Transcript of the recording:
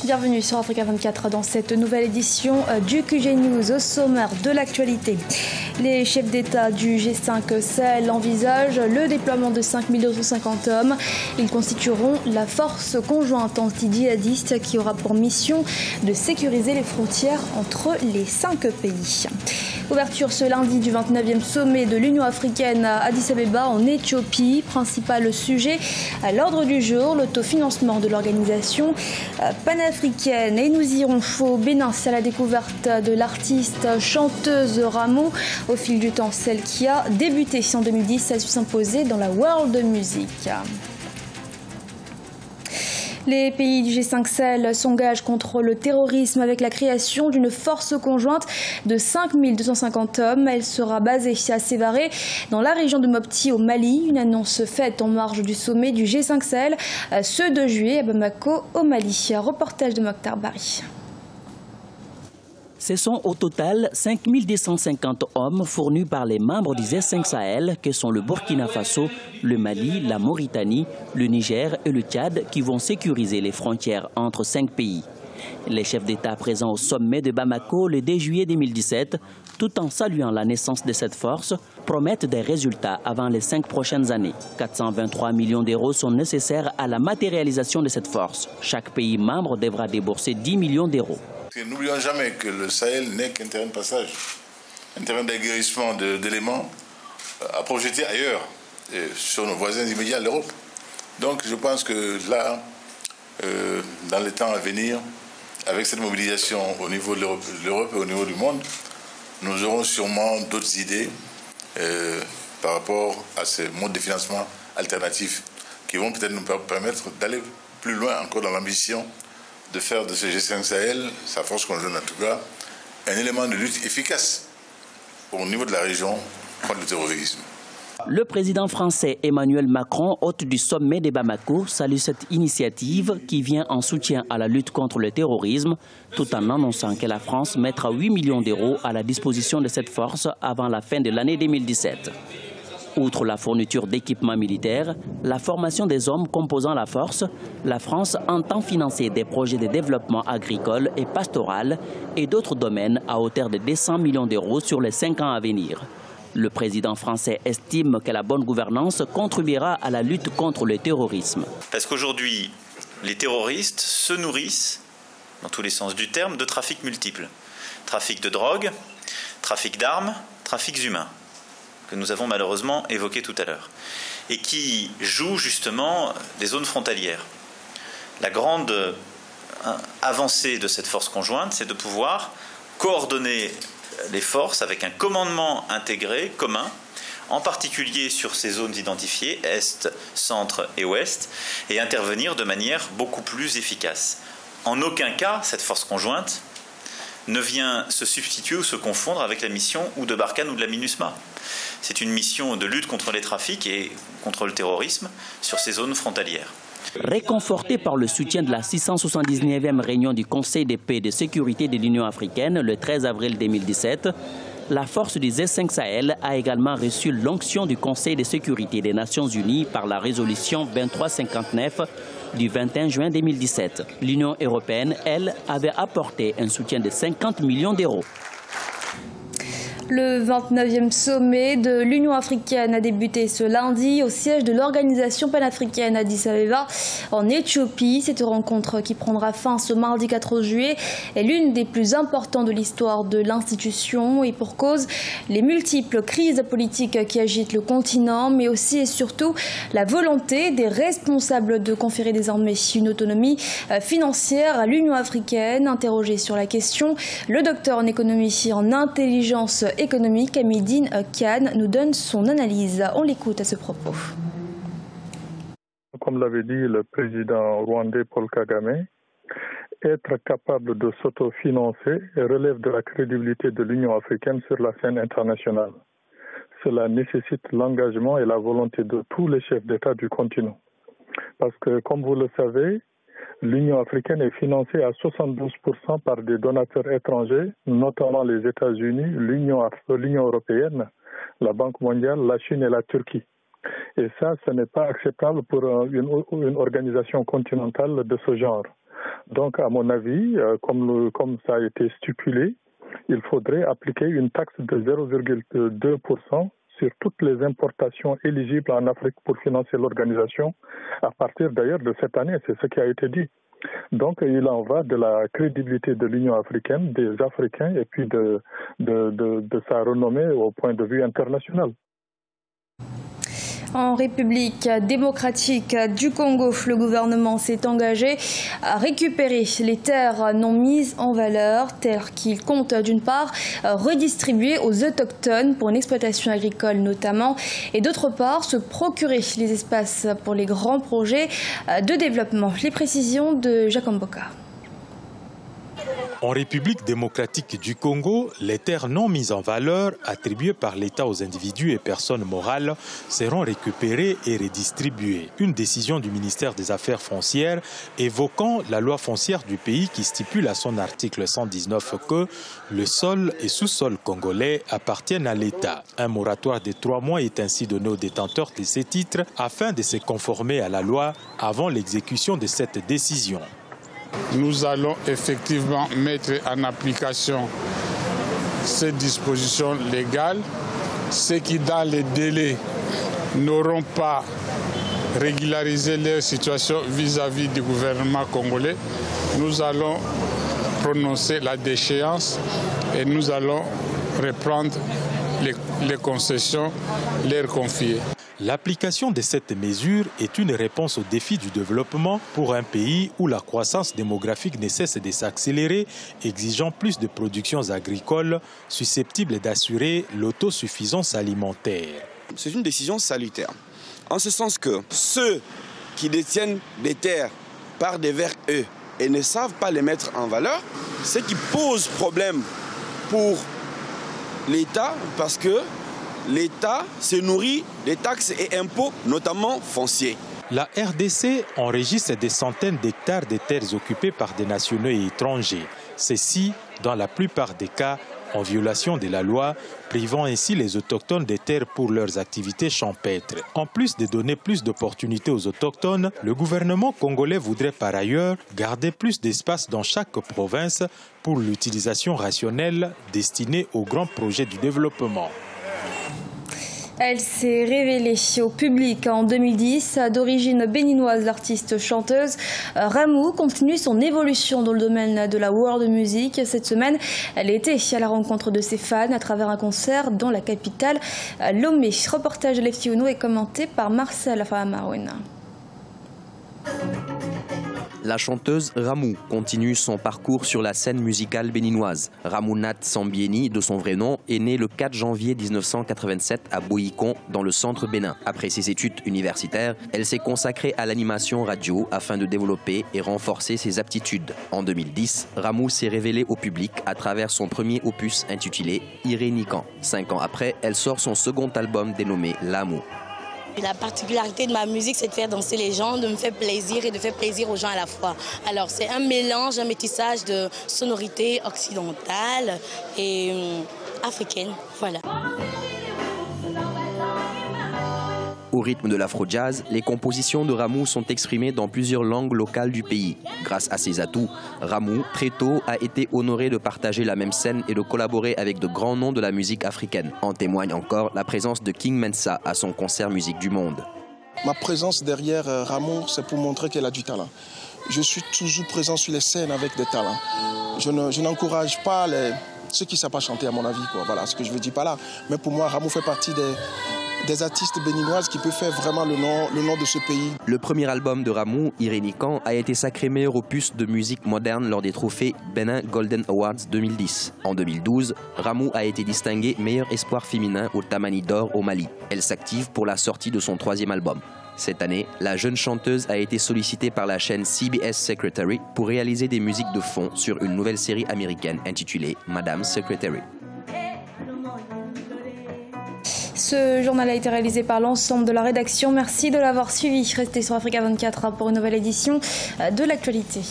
Bienvenue sur Africa 24 dans cette nouvelle édition du QG News. Au sommaire de l'actualité, les chefs d'État du G5 Sahel envisagent le déploiement de 5250 hommes. Ils constitueront la force conjointe anti-djihadiste qui aura pour mission de sécuriser les frontières entre les 5 pays. Ouverture ce lundi du 29e sommet de l'Union africaine à Addis Abeba en Éthiopie. Principal sujet à l'ordre du jour, l'autofinancement de l'organisation panafricaine. Et nous irons au Bénin à la découverte de l'artiste chanteuse Ramo. Au fil du temps, celle qui a débuté en 2010 a su s'imposer dans la world music. Les pays du G5 Sahel s'engagent contre le terrorisme avec la création d'une force conjointe de 5250 hommes. Elle sera basée à Sévaré, dans la région de Mopti au Mali. Une annonce faite en marge du sommet du G5 Sahel ce 2 juillet à Bamako au Mali. Un reportage de Mokhtar Bari. Ce sont au total 5250 hommes fournis par les membres du G5 Sahel, que sont le Burkina Faso, le Mali, la Mauritanie, le Niger et le Tchad, qui vont sécuriser les frontières entre 5 pays. Les chefs d'État présents au sommet de Bamako le 2 juillet 2017, tout en saluant la naissance de cette force, promettent des résultats avant les 5 prochaines années. 423 millions d'euros sont nécessaires à la matérialisation de cette force. Chaque pays membre devra débourser 10 millions d'euros. N'oublions jamais que le Sahel n'est qu'un terrain de passage, un terrain d'aguerrissement d'éléments à projeter ailleurs, sur nos voisins immédiats, l'Europe. Donc je pense que là, dans les temps à venir, avec cette mobilisation au niveau de l'Europe et au niveau du monde, nous aurons sûrement d'autres idées par rapport à ces modes de financement alternatifs qui vont peut-être nous permettre d'aller plus loin encore dans l'ambition de faire de ce G5 Sahel, sa force conjointe en tout cas, un élément de lutte efficace au niveau de la région contre le terrorisme. Le président français Emmanuel Macron, hôte du sommet de Bamako, salue cette initiative qui vient en soutien à la lutte contre le terrorisme, tout en annonçant que la France mettra 8 millions d'euros à la disposition de cette force avant la fin de l'année 2017. Outre la fourniture d'équipements militaires, la formation des hommes composant la force, la France entend financer des projets de développement agricole et pastoral et d'autres domaines à hauteur de 200 millions d'euros sur les 5 ans à venir. Le président français estime que la bonne gouvernance contribuera à la lutte contre le terrorisme. Parce qu'aujourd'hui, les terroristes se nourrissent, dans tous les sens du terme, de trafics multiples. Trafic de drogue, trafic d'armes, trafics humains, que nous avons malheureusement évoqué tout à l'heure, et qui jouent justement des zones frontalières. La grande avancée de cette force conjointe, c'est de pouvoir coordonner les forces avec un commandement intégré, commun, en particulier sur ces zones identifiées, Est, Centre et Ouest, et intervenir de manière beaucoup plus efficace. En aucun cas, cette force conjointe ne vient se substituer ou se confondre avec la mission ou de Barkhane ou de la MINUSMA. C'est une mission de lutte contre les trafics et contre le terrorisme sur ces zones frontalières. Réconforté par le soutien de la 679e réunion du Conseil de paix et de sécurité de l'Union africaine le 13 avril 2017, la force du G5 Sahel a également reçu l'onction du Conseil de sécurité des Nations Unies par la résolution 2359 du 21 juin 2017. L'Union européenne, elle, avait apporté un soutien de 50 millions d'euros. Le 29e sommet de l'Union africaine a débuté ce lundi au siège de l'organisation panafricaine à Addis Abeba en Éthiopie. Cette rencontre qui prendra fin ce mardi 4 juillet est l'une des plus importantes de l'histoire de l'institution et pour cause les multiples crises politiques qui agitent le continent, mais aussi et surtout la volonté des responsables de conférer désormais une autonomie financière à l'Union africaine. Interrogé sur la question, le docteur en économie et en intelligence économique, Hamidine Khan, nous donne son analyse. On l'écoute à ce propos. Comme l'avait dit le président rwandais Paul Kagame, être capable de s'autofinancer relève de la crédibilité de l'Union africaine sur la scène internationale. Cela nécessite l'engagement et la volonté de tous les chefs d'État du continent. Parce que, comme vous le savez, l'Union africaine est financée à 72% par des donateurs étrangers, notamment les États-Unis, l'Union européenne, la Banque mondiale, la Chine et la Turquie. Et ça, ce n'est pas acceptable pour une organisation continentale de ce genre. Donc, à mon avis, comme ça a été stipulé, il faudrait appliquer une taxe de 0,2% sur toutes les importations éligibles en Afrique pour financer l'organisation, à partir d'ailleurs de cette année, c'est ce qui a été dit. Donc, il en va de la crédibilité de l'Union africaine, des Africains, et puis de sa renommée au point de vue international. En République démocratique du Congo, le gouvernement s'est engagé à récupérer les terres non mises en valeur, terres qu'il compte d'une part redistribuer aux autochtones pour une exploitation agricole notamment, et d'autre part se procurer les espaces pour les grands projets de développement. Les précisions de Jacques Mboka. En République démocratique du Congo, les terres non mises en valeur, attribuées par l'État aux individus et personnes morales, seront récupérées et redistribuées. Une décision du ministère des Affaires foncières évoquant la loi foncière du pays qui stipule à son article 119 que le sol et sous-sol congolais appartiennent à l'État. Un moratoire de 3 mois est ainsi donné aux détenteurs de ces titres afin de se conformer à la loi avant l'exécution de cette décision. Nous allons effectivement mettre en application ces dispositions légales. Ceux qui, dans les délais, n'auront pas régularisé leur situation vis-à-vis du gouvernement congolais, nous allons prononcer la déchéance et nous allons reprendre les concessions leur confiées. L'application de cette mesure est une réponse au défi du développement pour un pays où la croissance démographique ne cesse de s'accélérer, exigeant plus de productions agricoles susceptibles d'assurer l'autosuffisance alimentaire. C'est une décision salutaire, en ce sens que ceux qui détiennent des terres par devers eux et ne savent pas les mettre en valeur, ce qui pose problème pour l'État parce que l'État se nourrit des taxes et impôts, notamment fonciers. La RDC enregistre des centaines d'hectares de terres occupées par des nationaux et étrangers. Ceci, dans la plupart des cas, en violation de la loi, privant ainsi les autochtones des terres pour leurs activités champêtres. En plus de donner plus d'opportunités aux autochtones, le gouvernement congolais voudrait par ailleurs garder plus d'espace dans chaque province pour l'utilisation rationnelle destinée aux grands projets du développement. Elle s'est révélée au public en 2010. D'origine béninoise, l'artiste chanteuse Ramou continue son évolution dans le domaine de la world music. Cette semaine, elle était à la rencontre de ses fans à travers un concert dans la capitale Lomé. Reportage de Lefty Uno est commenté par Marcel Fahamaroun. La chanteuse Ramou continue son parcours sur la scène musicale béninoise. Ramounat Sambieni, de son vrai nom, est née le 4 janvier 1987 à Boyikon, dans le centre Bénin. Après ses études universitaires, elle s'est consacrée à l'animation radio afin de développer et renforcer ses aptitudes. En 2010, Ramou s'est révélée au public à travers son premier opus intitulé Irénican. 5 ans après, elle sort son second album dénommé L'amour. La particularité de ma musique, c'est de faire danser les gens, de me faire plaisir et de faire plaisir aux gens à la fois. Alors c'est un mélange, un métissage de sonorités occidentales et africaines. Voilà. Au rythme de l'afro-jazz, les compositions de Ramou sont exprimées dans plusieurs langues locales du pays. Grâce à ses atouts, Ramou, très tôt, a été honoré de partager la même scène et de collaborer avec de grands noms de la musique africaine. En témoigne encore la présence de King Mensa à son concert Musique du Monde. Ma présence derrière Ramou, c'est pour montrer qu'elle a du talent. Je suis toujours présent sur les scènes avec des talents. Je n'encourage pas ceux qui ne savent pas chanter, à mon avis. Voilà ce que je veux dire par là. Mais pour moi, Ramou fait partie des artistes béninoises qui peuvent faire vraiment le nom de ce pays. Le premier album de Ramou, Irénican, a été sacré meilleur opus de musique moderne lors des trophées Benin Golden Awards 2010. En 2012, Ramou a été distinguée meilleur espoir féminin au Tamani d'Or au Mali. Elle s'active pour la sortie de son 3e album. Cette année, la jeune chanteuse a été sollicitée par la chaîne CBS Secretary pour réaliser des musiques de fond sur une nouvelle série américaine intitulée Madame Secretary. Ce journal a été réalisé par l'ensemble de la rédaction. Merci de l'avoir suivi. Restez sur Africa 24 pour une nouvelle édition de l'actualité.